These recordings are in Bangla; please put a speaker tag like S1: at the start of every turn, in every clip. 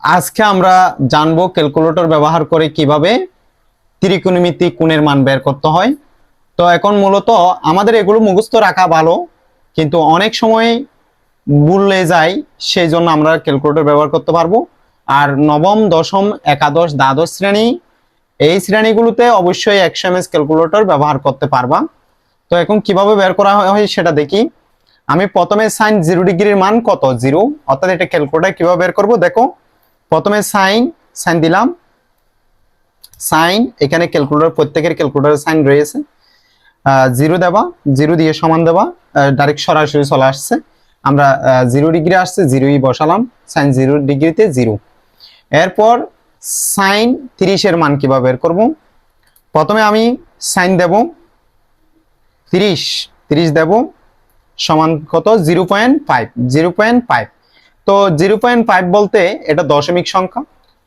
S1: আজকে আমরা জানবো ক্যালকুলেটর ব্যবহার করে কিভাবে ত্রিকোণমিতিক কোণের মান বের করতে হয়। তো এখন মূলত আমাদের এগুলো মুখস্থ রাখা ভালো, কিন্তু অনেক সময় ভুলে যায়, সেই জন্য আমরা ক্যালকুলেটর ব্যবহার করতে পারবো। আর নবম, দশম, একাদশ, দ্বাদশ শ্রেণী, এই শ্রেণীগুলোতে অবশ্যই 100 এমএস ক্যালকুলেটর ব্যবহার করতে পারবা। তো এখন কিভাবে বের করা হয় সেটা দেখি। আমি প্রথমে সাইন 0 ডিগ্রির মান কত, 0, অর্থাৎ এটা ক্যালকুলেটর কিভাবে বের করব দেখো। প্রথমে সাইন সাইন দিলাম, সাইন এখানে ক্যালকুলেটর প্রত্যেকের ক্যালকুলেটরে সাইন রয়েছে। 0 দেবা, 0 দিয়ে সমান দেবা, ডাইরেক্ট সরাসরি চলে আসছে। আমরা 0 ডিগ্রি আসছে, 0ই বসালাম, সাইন 0 ডিগ্রিতে 0। এরপর সাইন 30 এর মান কিভাবে বের করব। প্রথমে আমি সাইন দেব 30 দেব সমান কত, 0.5। তো 0.5 বলতে এটা দশমিক সংখ্যা।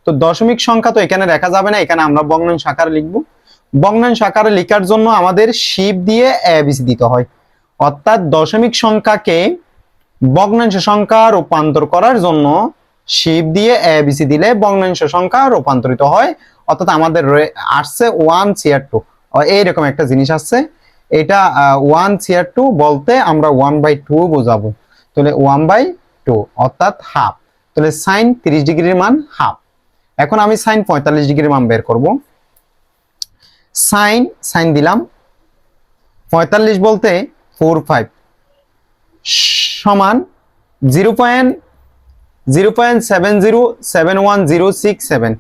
S1: তো দশমিক সংখ্যা তো এখানে লেখা যাবে না, এখানে আমরা ভগ্নাংশ আকারে লিখব। ভগ্নাংশ আকারে লেখার জন্য আমাদের শিপ দিয়ে এবিসি দিতে হয়, অর্থাৎ দশমিক সংখ্যাকে ভগ্নাংশ সংখ্যা রূপান্তর করার জন্য শিপ দিয়ে এবিসি দিলে ভগ্নাংশ সংখ্যা রূপান্তরিত হয়। অর্থাৎ আমাদের আসছে 1/2, এইরকম একটা জিনিস আসছে। এটা 1/2 বলতে আমরা 1/2 বোঝাবো, তাহলে 1/2 অর্থাৎ হাফ। তাহলে সাইন 30 ডিগ্রির মান হাফ। এখন আমি সাইন 45 ডিগ্রির মান বের করব। সাইন দিলাম 45 বলতে 45 সমান 0.0707106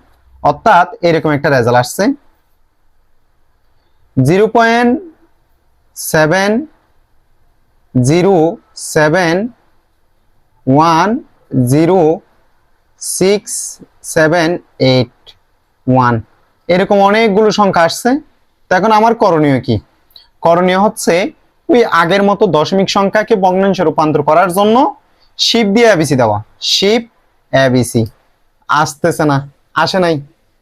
S1: অর্থাৎ এরকম একটা রেজাল্ট আসছে। 0.70710678 এরকম অনেকগুলো সংখ্যা আসছে। তো এখন আমার করণীয় কি? করণীয় হচ্ছে ওই আগের মতো দশমিক সংখ্যাকে ভগ্নাংশে রূপান্তর করার জন্য শিপ দিয়ে এবিসি দেওয়া। শিপ এবিসি আসতেছে না, আসে নাই।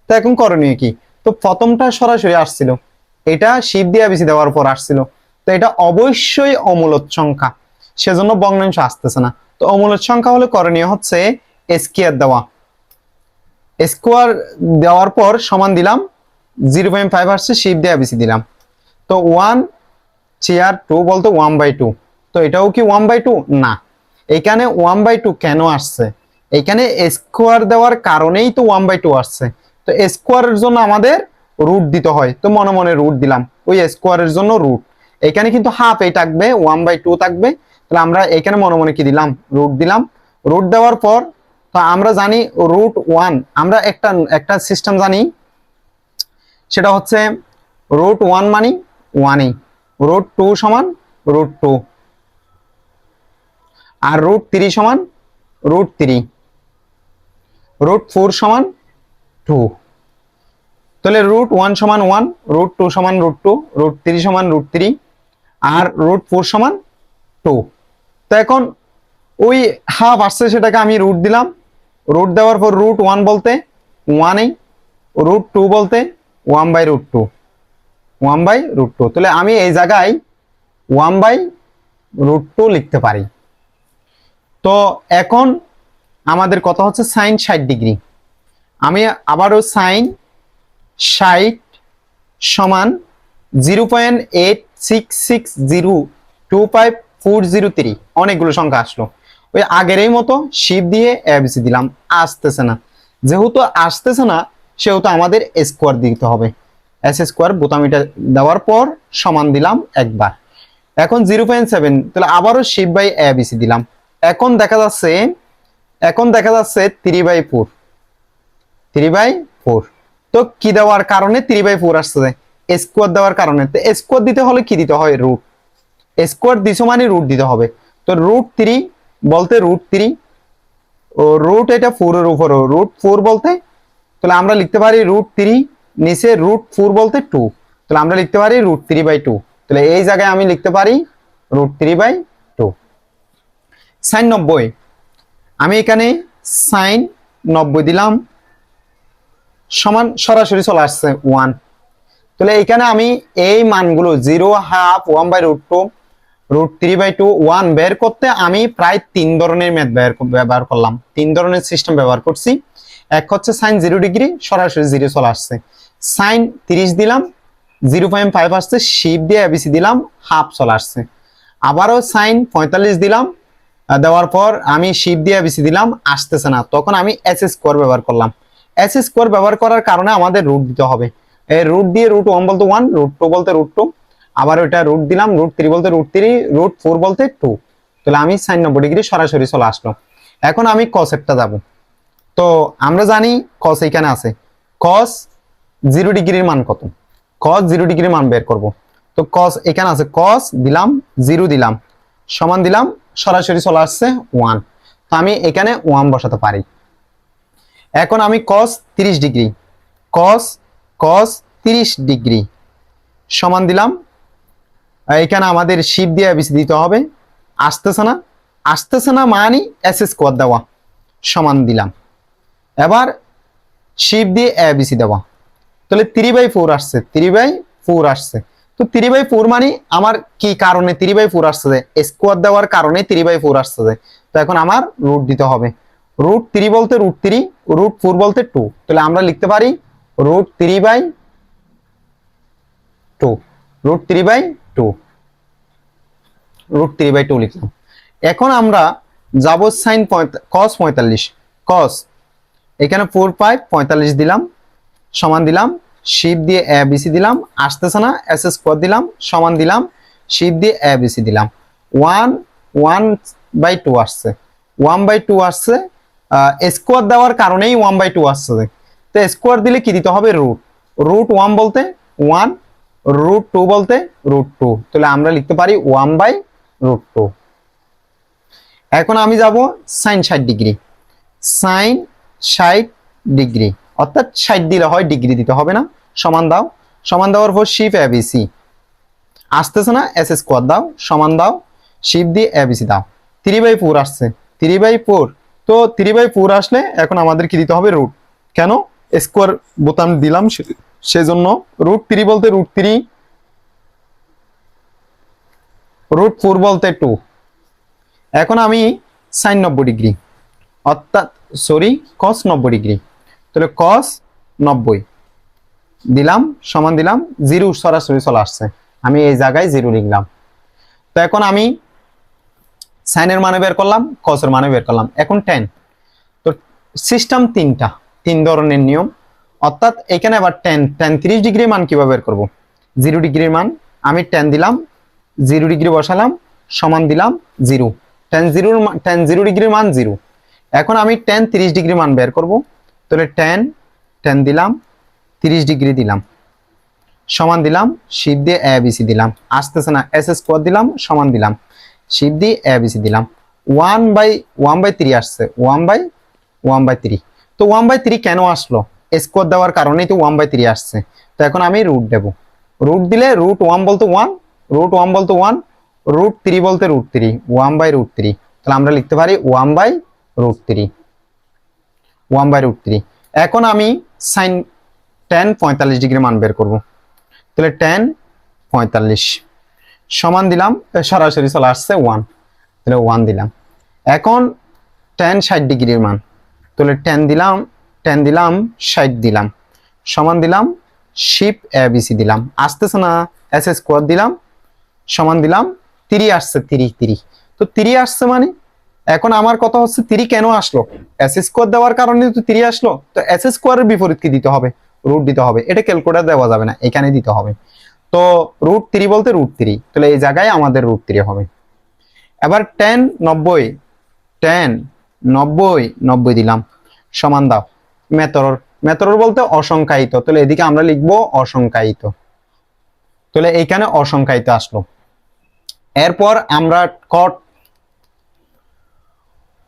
S1: তো এখন করণীয় কি? তো প্রথমটা সরাসরি আসছিল, এটা শিপ দিয়ে এবিসি দেওয়ার পর আসছিল, তো এটা অবশ্যই অমূলদ সংখ্যা, সেজন্য ভগ্নাংশ আসতেছে না। তো অমূলদ সংখ্যা হলে করণীয় হচ্ছে স্কয়ার দেওয়া। স্কয়ার দেওয়ার পর সমান দিলাম, 0.5 আসছে, শিপ দিয়ে এবিসি দিলাম। তো 1/2 বলতে 1/2। তো এটাও কি 1/2? না, এখানে 1/2 কেন আসছে? এখানে স্কোয়ার দেওয়ার কারণেই তো 1/2 আসছে। তো স্কোয়ারের জন্য আমাদের রুট দিতে হয়, তো মনে মনে রুট দিলাম, ওই স্কোয়ারের জন্য রুট। এখানে কিন্তু হাফ এই থাকবে, 1/2 থাকবে, তাহলে আমরা এখানে মনে মনে কি দিলাম, রুট দিলাম। রুট দেওয়ার পর তো আমরা জানি √1, আমরা একটা সিস্টেম জানি, সেটা হচ্ছে √1 মানে 1ই, √2 সমান √2, আর √3 সমান √3, √4 সমান 2। তাহলে √1 সমান 1, √2 সমান √2, √3 সমান √3, আর √4 সমান 2। তো এখন ওই হাফ আসছে, সেটাকে আমি রুট দিলাম। রুট দেওয়ার পর √1 বলতে 1ই, √2 বলতে 1/√2, 1/√2। তাহলে আমি এই জায়গায় 1/√2 লিখতে পারি। তো এখন আমাদের কথা হচ্ছে সাইন 60 ডিগ্রি। আমি আবারও সাইন 60 সমান 0.866025403, অনেকগুলো সংখ্যা আসলো। ওই আগেরই মতো শিপ দিয়ে এবিসি দিলাম, আসতেছে না। যেহেতু আসতেছে না, সেহেতু আমাদের স্কোয়ার দিতে হবে। s² বোতামিটা দেওয়ার পর সমান দিলাম একবার। এখন 0.7, তাহলে আবারও শিপ বাই এবিসি দিলাম। এখন দেখা যাচ্ছে 3/4, 3/4। তো কি দেওয়ার কারণে 3/4 আসছে? স্কোয়ার দেওয়ার কারণে। তো স্কোয়ার দিতে হলে কি দিতে হয়? রুট। স্কোয়ার দিছো মানে রুট দিতে হবে। তো √3 বলতে √3, ও রুট এটা 4 এর উপর, √4 বলতে, তাহলে আমরা লিখতে পারি √3, নিচে √4 বলতে 2, তাহলে আমরা লিখতে পারি √3/2। তাহলে এই জায়গায় আমি লিখতে পারি √3/2। সাইন 90, আমি এখানে সাইন 90 দিলাম, সমান সরাসরি চলে আসছে 1। তাহলে এখানে আমি এই মানগুলো 0, হাফ, 1/√2, √3/2, 1 বের করতে আমি প্রায় 3 ধরনের ম্যাথ ব্যবহার করলাম, 3 ধরনের সিস্টেম ব্যবহার করছি। এক হচ্ছে সাইন 0 ডিগ্রি, সরাসরি 0 চলে আসছে। সাইন 30 দিলাম, 0.5 আসছে, শিপ দিয়ে এবিসি দিলাম, হাফ চলে আসছে। আবারও সাইন 45 দিলাম, দেওয়ার পর আমি শিপ দিয়ে এবিসি দিলাম, আসতেছে না, তখন আমি এস স্কোয়ার ব্যবহার করলাম। এস স্কোয়ার ব্যবহার করার কারণে আমাদের রুট দিতে হবে। এই রুট দিয়ে √1 বলতে 1, √2 বলতে √2, আবার ওইটা রুট দিলাম, √3 বলতে √3, √4 বলতে 2। তাহলে আমি সাইন 90 ডিগ্রি সরাসরি চলে আসলো। এখন আমি কসেপটা যাব। তো আমরা জানি কস এখানে আছে। কস 0 ডিগ্রির মান কত? কস 0 ডিগ্রির মান বের করব। তো কস এখানে আছে, কস দিলাম, 0 দিলাম, সমান দিলাম, সরাসরি চলে আসছে 1। তো আমি এখানে 1 বসাতে পারি। এখন আমি কস 30 ডিগ্রি, কস কস 30 ডিগ্রি সমান দিলাম, এখানে আমাদের শিপ দিয়ে এবিসি দিতে হবে, আসতেছে না, আসতেছে না মানে এস স্কোয়ার দেওয়া, সমান দিলাম। এবার শিপ দিয়ে এবিসি দেওয়া, তাহলে 3/4 আসছে, 3/4 আসছে। তো 3/4 মানে আমার কি কারণে 3/4 আসছে? স্কোয়ার দেওয়ার কারণে 3/4 আসছে। তো এখন আমার রুট দিতে হবে। √3 বলতে √3, √4 বলতে 2। তাহলে আমরা লিখতে পারি √3/2, √3/2, √3/2 লিখলাম। এখন আমরা যাব সাইন কস 45, কস এখানে 4/45 দিলাম, সমান দিলাম, শিপ দিয়ে এবিসি দিলাম, আসতেছে না, এস স্কোয়ার দিলাম, সমান দিলাম, শিপ দিয়ে এবিসি দিলাম, 1/2 আসছে, 1/2 আসছে। স্কোয়ার দেওয়ার কারণেই 1/2 আসছে। তো স্কোয়ার দিলে কি দিতে হবে? রুট। √1 বলতে 1, √2 বলতে √2। তাহলে আমরা লিখতে পারি 1/√2। এখন আমি যাব সাইন 60 ডিগ্রি, সাইন 60 ডিগ্রি, অর্থাৎ 60 দিলে হয়, ডিগ্রি দিতে হবে না। সমান দাও, সমান দেওয়ার পর শিপ এবিসি, আসতেছে না, এস স্কোয়ার দাও, সমান দাও, শিপ দিয়ে এবিসি দাও, 3/4 আসছে, 3/4। তো 3/4 আসলে এখন আমাদের কি দিতে হবে? রুট। কেন? স্কোয়ার বোতাম দিলাম সেজন্য। √3 বলতে √3, √4 বলতে 2। এখন আমি সাইন 90 ডিগ্রি, অর্থাৎ সরি কস 90 ডিগ্রি, তাহলে কস 90 দিলাম, সমান দিলাম, 0 সরাসরি চলে আসছে, আমি এই জায়গায় 0 লিখলাম। তো এখন আমি সাইনের মানে বের করলাম, কসের মানে বের করলাম। এখন টেন। তো সিস্টেম তিন ধরনের নিয়ম, অর্থাৎ এখানে আবার টেন 30 ডিগ্রির মান কিভাবে বের করব? 0 ডিগ্রির মান আমি টেন দিলাম, 0 ডিগ্রি বসালাম, সমান দিলাম 0। টেন 0 ডিগ্রির মান 0। এখন আমি টেন 30 ডিগ্রি মান বের করব। তাহলে টেন দিলাম, 30 ডিগ্রি দিলাম, সমান দিলাম, শিপ দিয়ে এবিসি দিলাম, আসতেছে না, এস স্কোয়ার দিলাম, সমান দিলাম, শিপ দিয়ে এবিসি দিলাম, 1/3 আসছে, 1/3। তো 1/3 কেন আসলো? স্কোয়ার দেওয়ার কারণেই তো 1/3 আসছে। তো এখন আমি রুট দেব। রুট দিলে √1 বলতে 1, √1 বলতে 1, √3 বলতে √3, 1/√3। তাহলে আমরা লিখতে পারি 1/√3, 1/√3। এখন আমি সাইন টেন 45 ডিগ্রি মান বের করব। তাহলে টেন 45 সমান দিলাম, সরাসরি চলে আসছে 1, তাহলে 1 দিলাম। এখন টেন 60 ডিগ্রির মান, তাহলে টেন দিলাম 60 দিলাম, সমান দিলাম, শিপ এবিসি দিলাম, আসতেছে না, এস স্কোয়ার দিলাম, সমান দিলাম, 3 আসছে, 3। তো 3 আসছে মানে এখন আমার কথা হচ্ছে 3 কেন আসলো? এস স্কোয়ার দেওয়ার কারণে তো 3 আসলো। তো এস স্কোয়ারের বিপরীত কি দিতে হবে? রুট দিতে হবে। এটা ক্যালকুলেটর দেওয়া যাবে না, এখানে দিতে হবে। তো √3 বলতে √3, তাহলে এই জায়গায় আমাদের √3 হবে। এবার টেন 90 দিলাম, সমান দাও, মেথরর বলতে অসংখ্যায়িত, তাহলে এদিকে আমরা লিখবো অসংখ্যায়িত। তাহলে এইখানে অসংখ্যায়িত আসলো। এরপর আমরা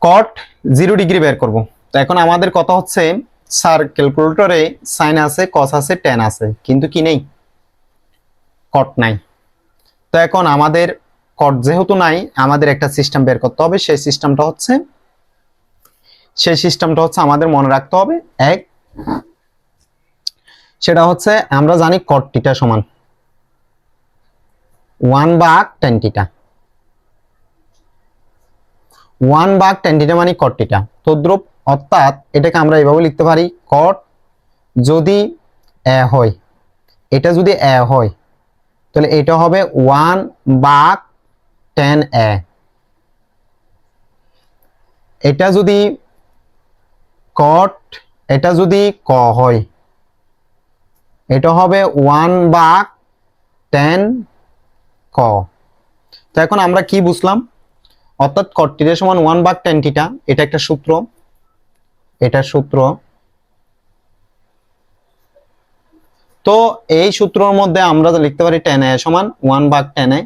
S1: কট 0 ডিগ্রি বের করব। তো এখন আমাদের কথা হচ্ছে, স্যার ক্যালকুলেটরে সাইন আছে, কস আছে, টেন আছে, কিন্তু কি নেই? কট নাই। তো এখন আমাদের কট যেহেতু নাই, আমাদের একটা সিস্টেম বের করতে হবে। সেই সিস্টেমটা হচ্ছে আমাদের মনে রাখতে হবে। সেটা হচ্ছে, আমরা জানি কট থিটা সমান 1/tan থিটা, 1/tan থিটা মানে কট থিটা। তদ্রুপ অর্থাৎ এটাকে আমরা এভাবে লিখতে পারি কট যদি এ হয়, এটা যদি এ হয় তাহলে এটা হবে 1/10 এ। এটা যদি কট, এটা যদি ক হয় এটা হবে 1/10 ক। তো এখন আমরা কি বুঝলাম, অর্থাৎ কট থিটা সমান 1/10 থিটা, এটা একটা সূত্র, এটা সূত্র। তো এই সূত্রের মধ্যে আমরা লিখতে পারি tan a সমান 1/10 a,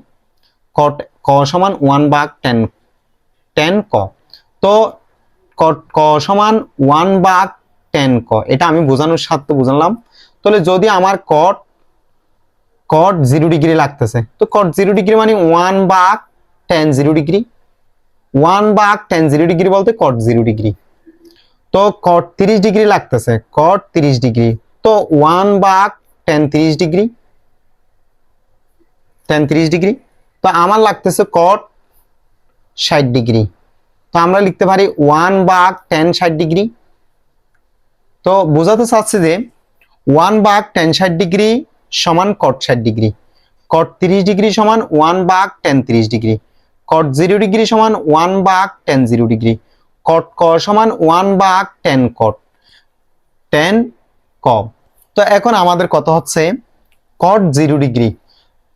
S1: cot ক সমান 1/10 tan ক। তো cot ক সমান 1/10 ক, এটা আমি বোঝানোর স্বার্থে বুঝালাম। তাহলে যদি আমার cot 0 ডিগ্রি লাগতেছে, তো cot 0 ডিগ্রি মানে 1/10 0 ডিগ্রি, 1/10 0 ডিগ্রি বলতে cot 0 ডিগ্রি। তো cot 30 ডিগ্রি লাগতেছে, cot 30 ডিগ্রি, তো 1/10 30 ডিগ্রি, tan 30 ডিগ্রি। তো আমার লাগতেছে cot 60 ডিগ্রি, তো আমরা লিখতে পারি 1/10 60 ডিগ্রি। তো বোঝাতে চাচ্ছি যে 1/10 60 ডিগ্রি সমান cot 60 ডিগ্রি, cot 30 ডিগ্রি সমান 1/10 30 ডিগ্রি, cot 0 ডিগ্রি সমান 1/10 0 ডিগ্রি, cot ক সমান 1/10 cot 10 ক। তো এখন আমাদের কত হচ্ছে cot 0 ডিগ্রি।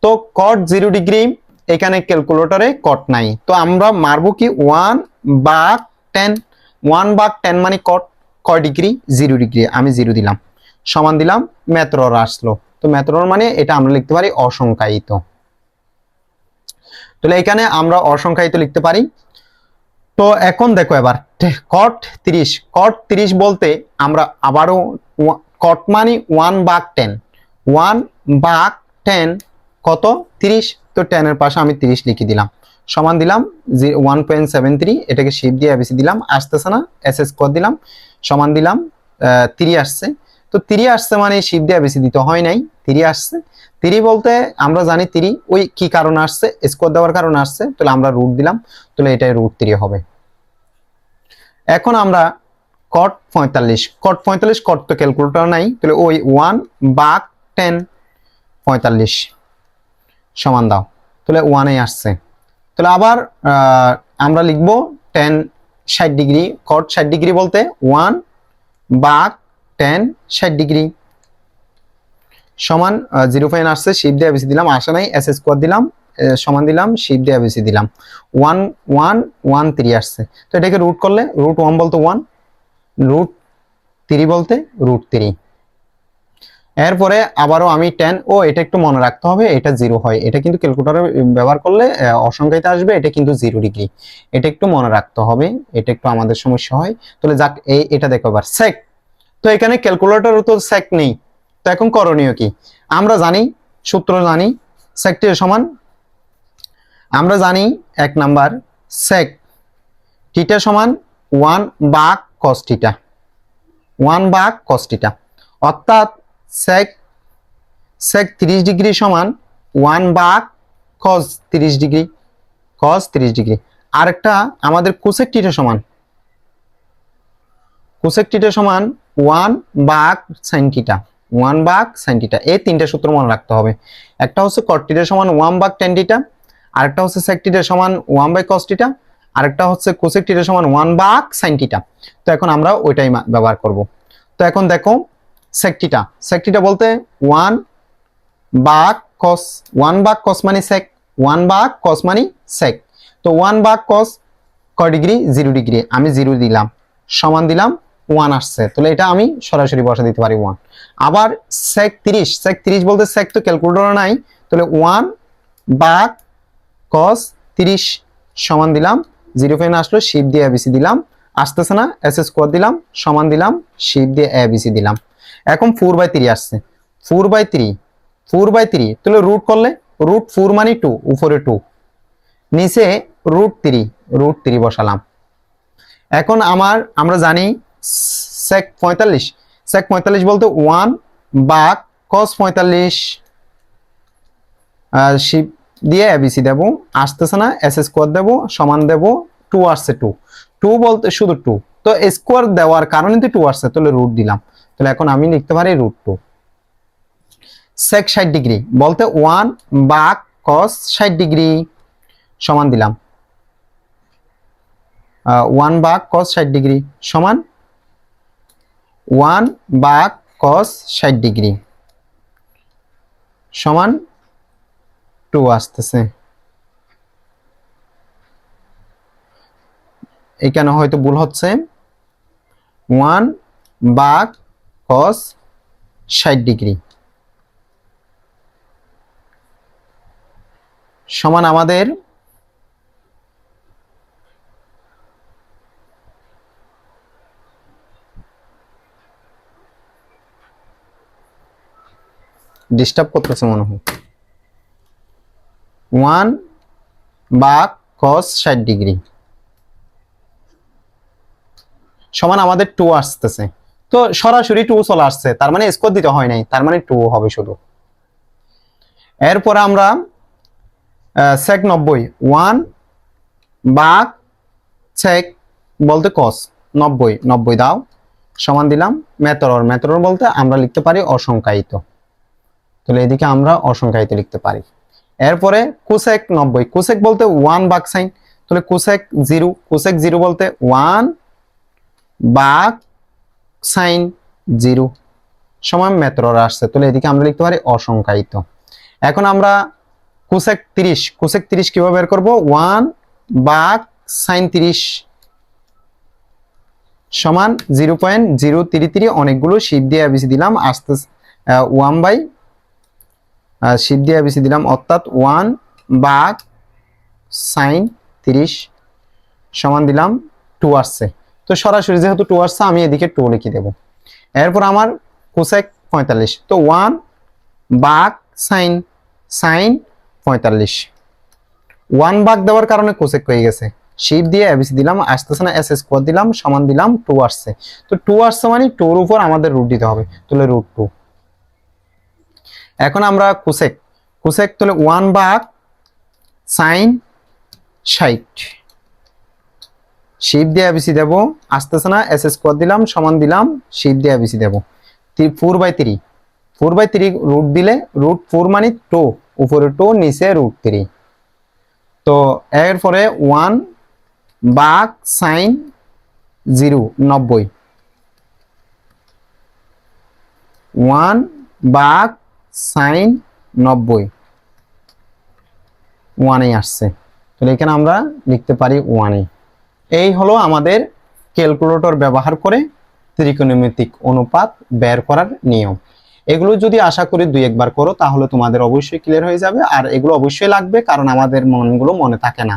S1: তো cot 0 ডিগ্রি এখানে ক্যালকুলেটরে cot নাই, তো আমরা মারবো কি 1/10, 1/10 মানে cot কয় ডিগ্রি 0 ডিগ্রি, আমি 0 দিলাম, সমান দিলাম, মেথডর আসলো। তো মেথডর মানে এটা আমরা লিখতে পারি অসংখ্যায়িত। তাহলে এখানে আমরা অসংখ্যায়িত লিখতে পারি। তো এখন দেখো এবার cot 30, cot 30 বলতে আমরা আবারও cot মানে 1/10, 1/10 কত 30, তো 10 এর পাশে আমি 30 লিখে দিলাম, সমান দিলাম 1.73, এটাকে শিফট দিয়ে এবিসি দিলাম, আসতেছে না এস স্কোয়ার দিলাম, সমান দিলাম 3 আসছে। তো 3 আসছে মানে শিফট দিয়ে এবিসি দিতে হয় নাই, 3 আসছে। 3 বলতে আমরা জানি 3 ওই কি কারণে আসছে, স্কোয়ার দেওয়ার কারণে আসছে, তাহলে আমরা রুট দিলাম, তাহলে এটাই √3 হবে। এখন আমরা cot 45, cot 45 cot তো ক্যালকুলেটর নাই, তাহলে ওই 1/10 45 সমান দাও, তাহলে 1 এ আসছে। তাহলে আবার আমরা লিখবো tan 60 ডিগ্রি, cot 60 ডিগ্রি বলতে 1/10 60 ডিগ্রি সমান 0 আসছে, শিফট দিয়ে এবিসি দিলাম, আসে নাই এস স্কোয়ার দিলাম, সমান দিলাম, শিফট দিয়ে এবিসি দিলাম, 1 আসছে। তো এটাকে রুট করলে √1 বলতে 1, √3 বলতে √3। এরপরে আবারও আমি 10, ও এটা একটু মনে রাখতে হবে, এটা 0 হয়, এটা কিন্তু ক্যালকুলেটরে ব্যবহার করলে অসংখ্যায়িত আসবে, এটা কিন্তু 0 ডিগ্রি, এটা একটু মনে রাখতে হবে, এটা একটু আমাদের সমস্যা হয়। তাহলে যাক এটা দেখো এবার সেক। তো এখানে ক্যালকুলেটরে তো সেক নেই, তো এখন করণীয় কি, আমরা জানি সূত্র জানি, সেক টি সমান আমরা জানি 1 নাম্বার সেক থিটা সমান 1/cos থিটা, 1/cos থিটা, অর্থাৎ সেক 30 ডিগ্রি সমান 1/cos 30 ডিগ্রি, cos 30 ডিগ্রি। আরেকটা আমাদের কোসেক থিটা সমান 1/sin থিটা, 1/sin থিটা। এই তিনটা সূত্র মনে রাখতে হবে, একটা হচ্ছে cot থিটা সমান 1/tan থিটা, আরেকটা হচ্ছে sec থিটা সমান 1/cos থিটা, আরেকটা হচ্ছে cosec থিটা সমান 1/sin থিটা। তো এখন আমরা ওইটাই ব্যবহার করব। তো এখন দেখো sec থিটা বলতে 1/cos, 1/cos মানে sec, 1/cos মানে sec। তো 1/cos কয় ডিগ্রি 0 ডিগ্রি, আমি 0 দিলাম, সমান দিলাম 1 আসছে, তাহলে এটা আমি সরাসরি বসা দিতে পারি 1। আবার sec 30 বলতে sec তো ক্যালকুলেটরে নাই, তাহলে 1/cos 30 সমান দিলাম, 0 আসলো, শিফট দিয়ে এবিসি দিলাম, আসতেছে না এস স্কোয়ার দিলাম, সমান দিলাম, শিফট দিয়ে এবিসি দিলাম। এখন 4/3 আসছে, 4/3 তাহলে রুট করলে √4 মানে 2, উপরে 2, নিচে √3 বসালাম। এখন আমরা জানি sec 45 বলতে 1/cos 45, শিফট দিয়ে এবিসি দেবো, আসতেছে না এস স্কোয়ার দেবো, সমান দেবো, 2 আসছে, 2 বলতে শুধু 2, তো স্কোয়ার দেওয়ার কারণে তো 2 আসছে, তাহলে রুট দিলাম। তাহলে এখন আমি লিখতে পারি √2। sec 60 ডিগ্রি বলতে 1 ভাগ cos 60 ডিগ্রি সমান দিলাম 1 ভাগ cos 60 ডিগ্রি সমান 1 ভাগ cos 60 ডিগ্রি সমান 2 আসতেছে। এখানে হয়তো ভুল হচ্ছে, 1 ভাগ cos 60 ডিগ্রি সমান আমাদের ডিস্টার্ব করতেছে মনে হয়, 1 ভাগ cos 60 ডিগ্রি সমান আমাদের 2 আসতেছে। তো সরাসরি 2 চলে আসছে, তার মানে স্কোয়ার দিতে হয় নাই, তার মানে 2 হবে শুধু। এরপরে আমরা sec 90 1 ভাগ sec বলতে cos 90 দাও সমান দিলাম মেথর বলতে আমরা লিখতে পারি অসংখ্যায়িত, তাহলে এদিকে আমরা অসংখ্যায়িত লিখতে পারি। এরপরে cosec 90 cosec বলতে 1 ভাগ sin, তাহলে cosec 0 বলতে 1 ভাগ sin 0 সমান মেথর আসছে, তাহলে এদিকে আমরা লিখতে পারি অসংখ্যায়িত। এখন আমরা cosec 30 কিভাবে বের করব, 1 ভাগ sin 30 সমান 0.033 অনেকগুলো শিপ দিয়ে এবিসি দিলাম, আস্তে 1 বাই শিপ দিয়ে এবিসি দিলাম, অর্থাৎ 1 ভাগ sin 30 সমান দিলাম 2 আসছে। তো সরাসরি যেহেতু 2 আসছে আমি এদিকে 2 লিখে দেব। এরপর আমার cosec 45, তো 1 ভাগ sin 45 1 ভাগ দেওয়ার কারণে cosec হয়ে গেছে, শিপ দিয়ে এবিসি দিলাম, আসতেছে না s স্কয়ার দিলাম সমান দিলাম 2 আসছে। তো 2 আসছে মানে 2 এর উপর আমাদের রুট দিতে হবে, তাহলে √2। এখন আমরা cosec তাহলে 1 ভাগ sin 60 শিপ দিয়ে এবিসি দেব, আসতেছে না s স্কয়ার দিলাম সমান দিলাম শিপ দিয়ে এবিসি দেব 4/3 রুট দিলে √4 মানে 2, উপরে 2 নিচে √3। তো এরপরে 1 ভাগ sin 90 1 ভাগ sin 90 1 আসছে, তাহলে এখানে আমরা লিখতে পারি 1। এই হলো আমাদের ক্যালকুলেটর ব্যবহার করে ত্রিকোণমিতিক অনুপাত বের করার নিয়ম। এগুলো যদি আশা করি 2-1 বার করো তাহলে তোমাদের অবশ্যই ক্লিয়ার হয়ে যাবে, আর এগুলো অবশ্যই লাগবে কারণ আমাদের মনগুলো মনে থাকে না।